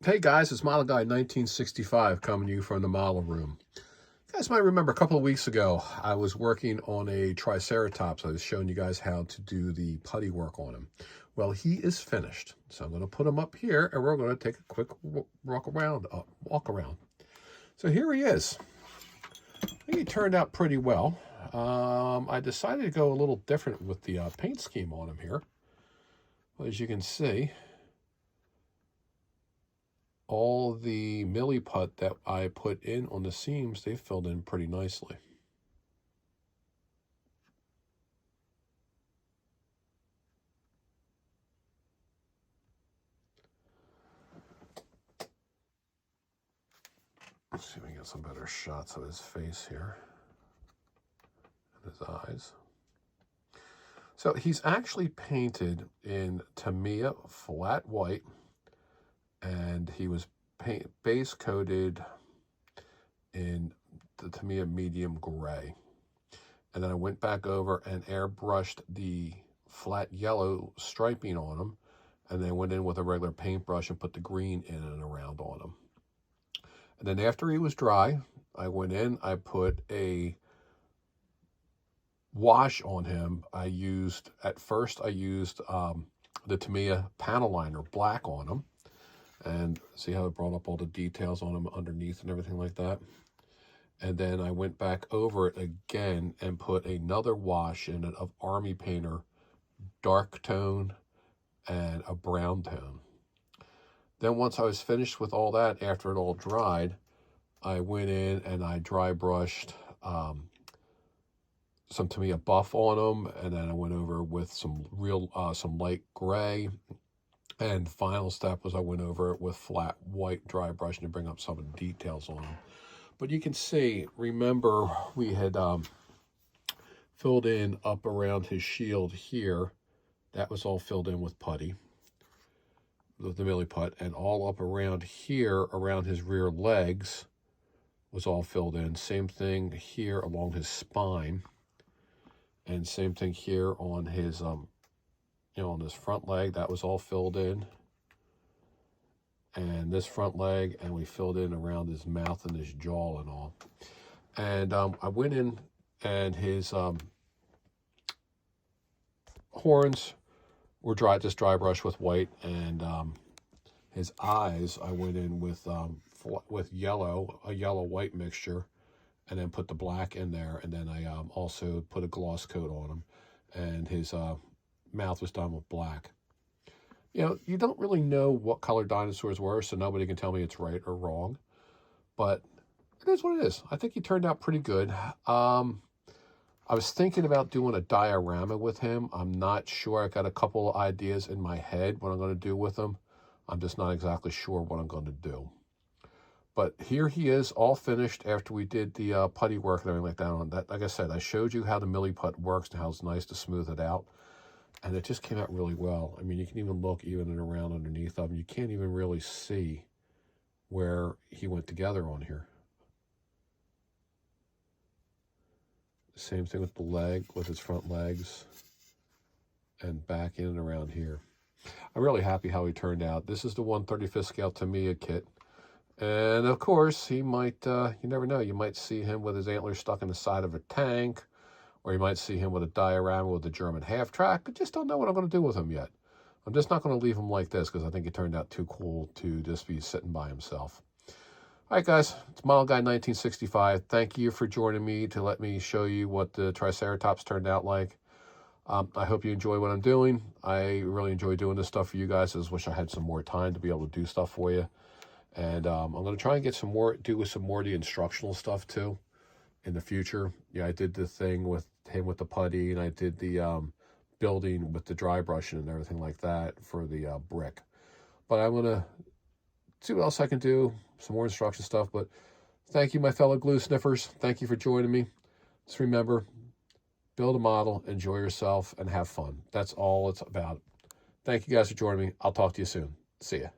Hey guys, it's Model Guy 1965 coming to you from the model room. You guys might remember a couple of weeks ago, I was working on a triceratops. I was showing you guys how to do the putty work on him. Well, he is finished. So I'm going to put him up here and we're going to take a quick walk around. So here he is. I think he turned out pretty well. I decided to go a little different with the paint scheme on him here. Well, as you can see, all the milliput that I put in on the seams, they filled in pretty nicely. Let's see if we can get some better shots of his face here and his eyes. So he's actually painted in Tamiya flat white, and he was base coated in the Tamiya medium gray. And then I went back over and airbrushed the flat yellow striping on him, and then went in with a regular paintbrush and put the green in and around on him. And then after he was dry, I went in, I put a wash on him. At first I used the Tamiya panel liner black on him. And see how it brought up all the details on him underneath and everything like that. And then I went back over it again and put another wash in it of Army Painter, dark tone, and a brown tone. Then once I was finished with all that, after it all dried, I went in and I dry brushed some Tamiya buff on them, and then I went over with some light gray. And final step was I went over it with flat white dry brushing to bring up some of the details on them. But you can see, remember we had filled in up around his shield here. That was all filled in with putty, with the milliput, and all up around here, around his rear legs, was all filled in. Same thing here along his spine, and same thing here on his on his front leg. That was all filled in, and this front leg, and we filled in around his mouth and his jaw and all. And I went in, and his horns were just dry brush with white, and his eyes I went in with a yellow white mixture, and then put the black in there, and then I also put a gloss coat on him, and his mouth was done with black. You know, you don't really know what color dinosaurs were, so nobody can tell me it's right or wrong, but it is what it is. I think he turned out pretty good. I was thinking about doing a diorama with him. I'm not sure. I got a couple of ideas in my head what I'm going to do with him. I'm just not exactly sure what I'm going to do. But here he is, all finished after we did the putty work and everything like that on that. Like I said, I showed you how the milliput works and how it's nice to smooth it out. And it just came out really well. I mean, you can even look even and around underneath of him. You can't even really see where he went together on here. Same thing with the leg, with his front legs, and back in and around here. I'm really happy how he turned out. This is the 1/35th scale Tamiya kit. And of course, he might, you never know, you might see him with his antlers stuck in the side of a tank, or you might see him with a diorama with a German half-track. I just don't know what I'm going to do with him yet. I'm just not going to leave him like this because I think he turned out too cool to just be sitting by himself. All right, guys, it's Model Guy 1965. Thank you for joining me to let me show you what the Triceratops turned out like. I hope you enjoy what I'm doing. I really enjoy doing this stuff for you guys. I just wish I had some more time to be able to do stuff for you. And I'm going to try and get some more of the instructional stuff too in the future. Yeah, I did the thing with him with the putty, and I did the building with the dry brushing and everything like that for the brick. But I'm going to see what else I can do, some more instruction stuff. But thank you, my fellow glue sniffers. Thank you for joining me. Just remember, build a model, enjoy yourself, and have fun. That's all it's about. Thank you guys for joining me. I'll talk to you soon. See ya.